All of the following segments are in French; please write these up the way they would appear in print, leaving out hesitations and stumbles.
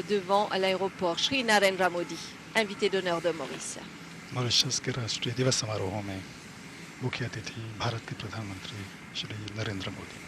devant l'aéroport Shri Narendra Modi, invité d'honneur de Maurice. Mauritius के राष्ट्रीय दिवस समारोह में मुख्य अतिथि भारत के प्रधानमंत्री श्री नरेंद्र Modi.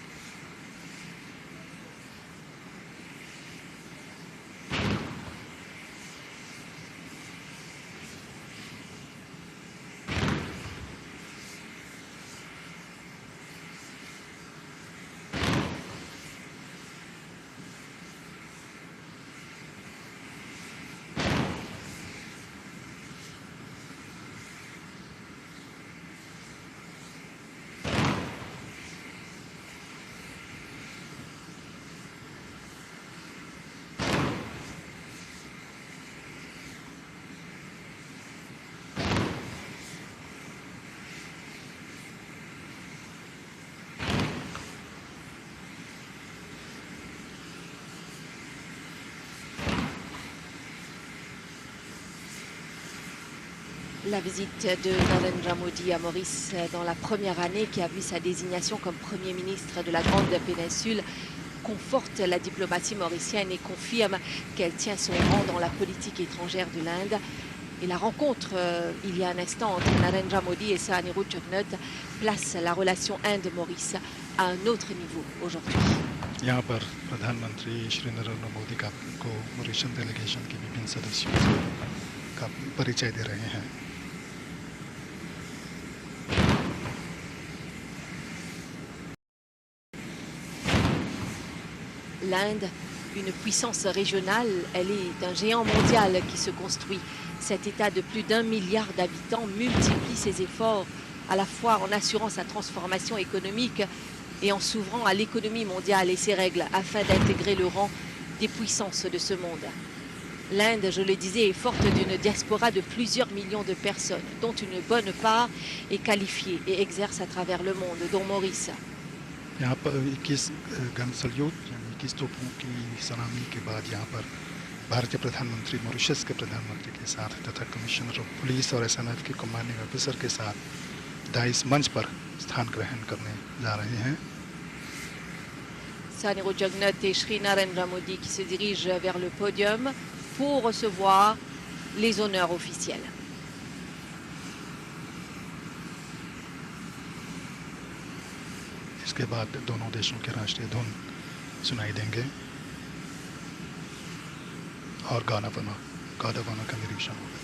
La visite de Narendra Modi à Maurice dans la première année qui a vu sa désignation comme Premier ministre de la Grande Péninsule conforte la diplomatie mauricienne et confirme qu'elle tient son rang dans la politique étrangère de l'Inde. Et la rencontre il y a un instant entre Narendra Modi et Sahaniru Jagnnath place la relation Inde-Maurice à un autre niveau aujourd'hui. यहाँ पर प्रधानमंत्री श्री नरेंद्र मोदी को Mauritius delegation के विभिन्न सदस्यों का परिचय दे रहे हैं। L'Inde, une puissance régionale, elle est un géant mondial qui se construit. Cet État de plus d'1 milliard d'habitants multiplie ses efforts, à la fois en assurant sa transformation économique et en s'ouvrant à l'économie mondiale et ses règles afin d'intégrer le rang des puissances de ce monde. L'Inde, je le disais, est forte d'une diaspora de plusieurs millions de personnes, dont une bonne part est qualifiée et exerce à travers le monde, dont Maurice. यहाँ पर 21 gun salute 21 तोपों की सलामी के बाद यहाँ पर भारतीय प्रधानमंत्री मॉरिशस के प्रधानमंत्री के साथ तथा कमिश्नर ऑफ पुलिस और एसएनएफ के कमांडिंग ऑफिसर के साथ दाइस मंच पर स्थान ग्रहण करने जा रहे हैं। Sahaniru Jagnnath et Shri Narendra Modi qui se dirigent vers le podium pour recevoir les honneurs officiels. इसके बाद दोनों देशों के राष्ट्रीय धुन सुनाई देंगे और गाना बना का निरीक्षण होगा।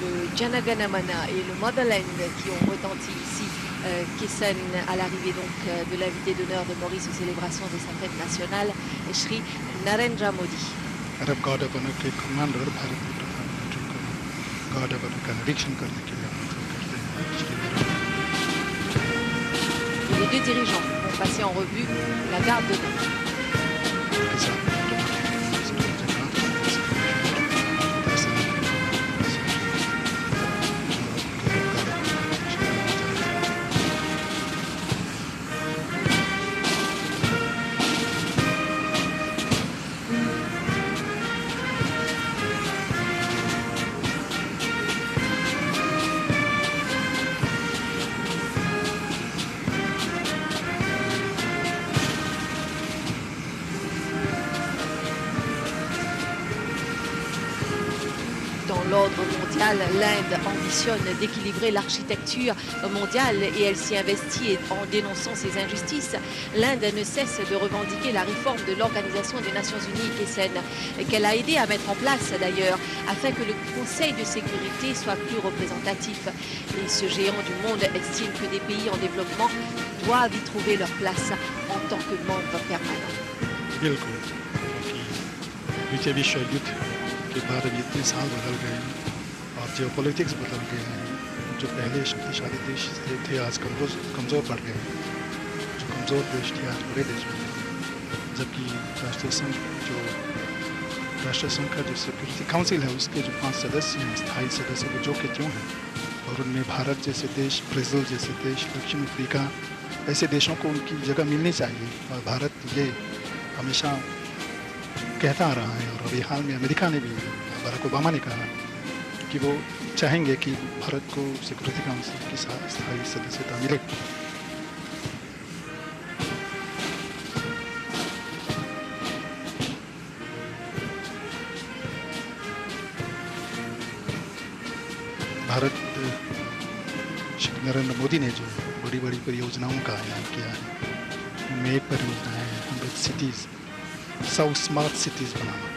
le Janaganamana et le Motherland qui ont retenti ici, Kesson, à l'arrivée donc de l'invité d'honneur de Maurice aux célébrations de sa fête nationale, Shri Narendra Modi. अरब गॉड बनर के कमांडर भारत के प्रधानमंत्री को गॉड बनर का निरीक्षण करने के लिए आमंत्रित करते हैं। Shri Et les deux dirigeants vont passer en revue la garde d'honneur. के साथ Dans l'ordre mondial, l'Inde ambitionne d'équilibrer l'architecture mondiale et elle s'y investit en dénonçant ces injustices. L'Inde ne cesse de revendiquer la réforme de l'Organisation des Nations Unies, Kesson, qu'elle a aidé à mettre en place d'ailleurs, afin que le Conseil de sécurité soit plus représentatif. Et ce géant du monde estime que des pays en développement doivent y trouver leur place en tant que membres permanents. बिल्कुल द्वितीय विश्व युद्ध के बाद अब इतने साल बदल गए हैं और जियोपॉलिटिक्स बदल गए हैं। जो पहले शक्तिशाली देश थे आज कमज़ोर पड़ गए हैं। जो कमज़ोर देश थे आज बड़े देश बन गए। जबकि राष्ट्र संघ का जो सिक्योरिटी काउंसिल है उसके जो 5 सदस्य हैं, स्थायी सदस्य वो जो के त्यों हैं, और उनमें भारत जैसे देश, ब्राज़ील जैसे देश, दक्षिण अफ्रीका ऐसे देशों को उनकी जगह मिलनी चाहिए। और भारत ये हमेशा कहता आ रहा है, और अभी हाल में अमेरिका ने भी, बराक ओबामा ने कहा कि वो चाहेंगे कि भारत को सिक्योरिटी काउंसिल की स्थायी सदस्यता मिले। भारत श्री नरेंद्र मोदी ने जो बड़ी बड़ी परियोजनाओं का ऐलान किया है, उनमें एक परियोजना है 100 सिटीज़ 100 स्मार्ट सिटीज़ बनाना,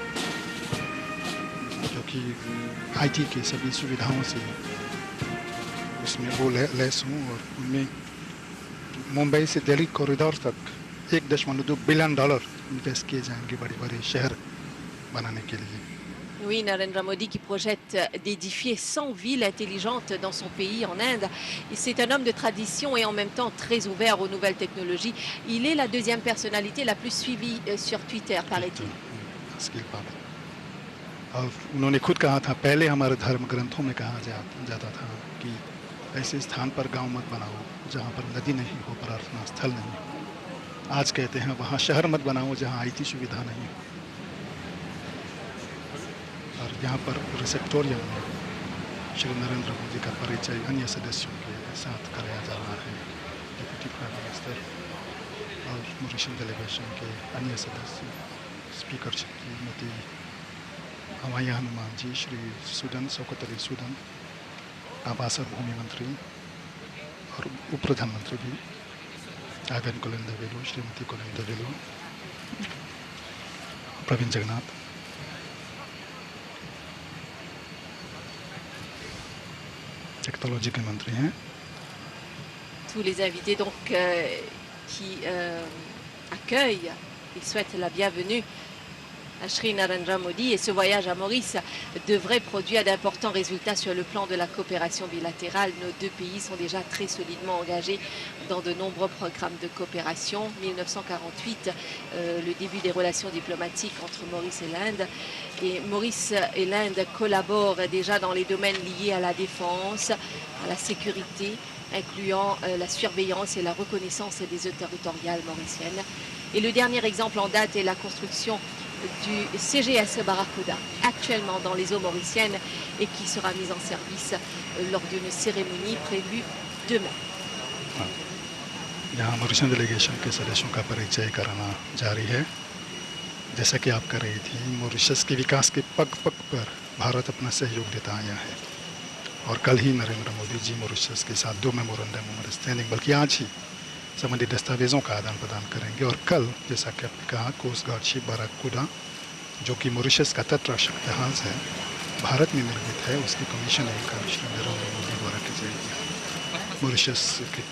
जो कि आईटी की सभी सुविधाओं से उसमें वो लैस हों, और उनमें मुंबई से दिल्ली कॉरिडोर तक $1.2 बिलियन इन्वेस्ट किए जाएंगे बड़े बड़े शहर बनाने के लिए। Oui, Narendra Modi qui projette d'édifier 100 villes intelligentes dans son pays, en Inde. C'est un homme de tradition et en même temps très ouvert aux nouvelles technologies. Il est la deuxième personnalité la plus suivie sur Twitter, paraît-il. और उन्होंने खुद कहा था, पहले हमारे धर्म ग्रंथों में कहा जाता था कि ऐसे स्थान पर गांव मत बनाओ जहां पर नदी नहीं हो, प्रार्थना स्थल नहीं हो। आज कहते हैं वहां शहर मत बनाओ जहां आईटी सुविधा नहीं हो। और यहाँ पर रिसेप्टोरियम में श्री नरेंद्र मोदी का परिचय अन्य सदस्यों के साथ कराया जा रहा है। डिप्टी प्राइम मिनिस्टर और मॉरिशस डेलीगेशन के अन्य सदस्य, स्पीकर श्रीमती हमाया हनुमान जी, श्री सुदन शौकत अली सुदन, आवास और भूमि मंत्री और उप प्रधानमंत्री भी आगन कोलिंदवेलू, श्रीमती कोलिंदवेलू, प्रवीण जगन्नाथ, टेक्नोलॉजी के मंत्री हैं। Tous les invités donc qui accueillent et souhaitent la bienvenue à Shri Narendra Modi, et ce voyage à Maurice devrait produire d'importants résultats sur le plan de la coopération bilatérale. Nos deux pays sont déjà très solidement engagés dans de nombreux programmes de coopération. 1948, le début des relations diplomatiques entre Maurice et l'Inde. Et Maurice et l'Inde collaborent déjà dans les domaines liés à la défense, à la sécurité, incluant la surveillance et la reconnaissance des eaux territoriales mauriciennes. Et le dernier exemple en date est la construction du CGS Barracuda, actuellement dans les eaux mauriciennes, et qui sera mise en service lors d'une cérémonie prévue demain. यहाँ Mauritius delegation के सदस्यों का परिचय कराना जारी है। जैसा कि आप कर रही थी, मॉरिशस के विकास के पग पग पर भारत अपना सहयोग देता आया है, और कल ही नरेंद्र मोदी जी मॉरिशस के साथ 2 मेमोरेंडम ऑफ अंडरस्टैंडिंग, बल्कि आज ही संबंधित दस्तावेज़ों का आदान प्रदान करेंगे। और कल, जैसा कि आपने कहा, कोस्ट गार्ड शिप बाराकूडा, जो कि मॉरिशस का तटरक्षक जहाज़ है, भारत में निर्मित है उसकी कमीशन एक श्री नरेंद्र मोदी द्वारा की जाएगी मॉरिशस के।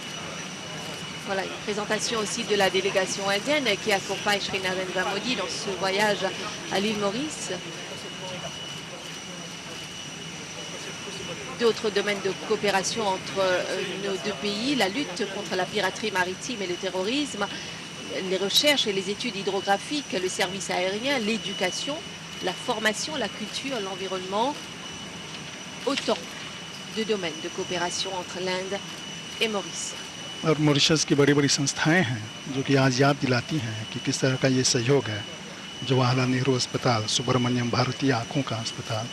Voilà, une présentation aussi de la délégation indienne qui accompagne Shri Narendra Modi dans ce voyage à l'île Maurice. D'autres domaines de coopération entre nos deux pays, la lutte contre la piraterie maritime et le terrorisme, les recherches et les études hydrographiques, le service aérien, l'éducation, la formation, la culture, l'environnement. Autant de domaines de coopération entre l'Inde et Maurice. और मॉरिशस की बड़ी बड़ी संस्थाएं हैं जो कि आज याद दिलाती हैं कि किस तरह का ये सहयोग है। जवाहरलाल नेहरू अस्पताल, सुब्रमण्यम भारतीय आँखों का अस्पताल,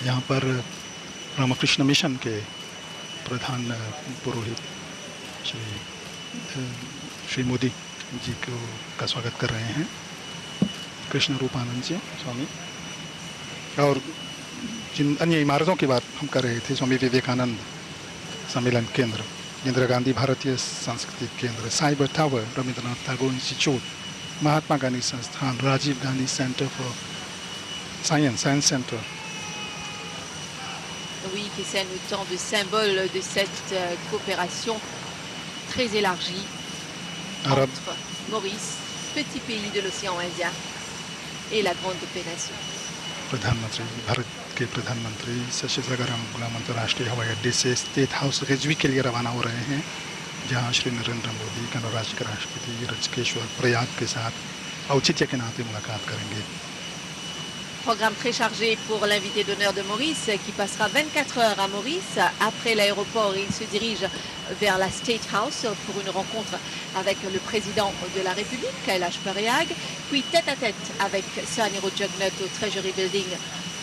यहाँ पर रामकृष्ण मिशन के प्रधान पुरोहित श्री मोदी जी को का स्वागत कर रहे हैं, कृष्ण रूपानंद जी स्वामी। और जिन अन्य इमारतों की बात हम कर रहे थे, स्वामी विवेकानंद सम्मेलन केंद्र, इंदिरा गांधी भारतीय सांस्कृतिक केंद्र, cyber tower, Rabindranath Tagore institute, Mahatma Gandhi संस्थान, Rajiv Gandhi centre for science centre. Oui, qui scène autant de symboles de cette coopération très élargie entre Maurice, petit pays de l'océan Indien, et la grande péninsule. प्रधानमंत्री, भारत के प्रधानमंत्री शशिशेखरम गुलाम अंतर्राष्ट्रीय हवाई अड्डे से स्टेट हाउस रिजवी के लिए रवाना हो रहे हैं, जहां श्री नरेंद्र मोदी गणराज्य के राष्ट्रपति ऋषिकेश्वर प्रयाग के साथ औचित्य के नाते मुलाकात करेंगे। Programme très chargé pour l'invité d'honneur de Maurice qui passera 24 heures à Maurice. Après l'aéroport, il se dirige vers la State House pour une rencontre avec le président de la République, Kailash Pariyag, puis tête-à-tête avec Sir Anirudh Jugnut au Treasury Building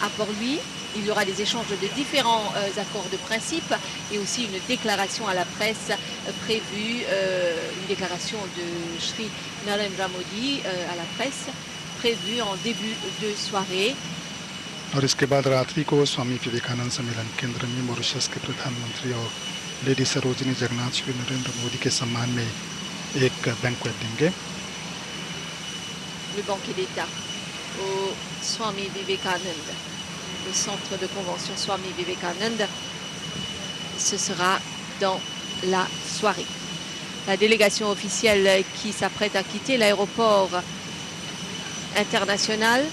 à Port-Louis. Il y aura des échanges de différents accords de principe et aussi une déclaration à la presse prévue, une déclaration de Shri Narendra Modi à la presse prévu en début de soirée. और इसके बाद रात्रि को स्वामी विवेकानंद सम्मेलन केंद्र में मॉरिशस के प्रधानमंत्री और लेडी सरोजिनी जगन्नाथ श्री नरेंद्र मोदी के सम्मान में एक बैंक्वेट देंगे। Le banquet d'État au Swami Vivekananda, le centre de convention Swami Vivekananda. Ce sera dans la soirée. La délégation officielle qui s'apprête à quitter l'aéroport international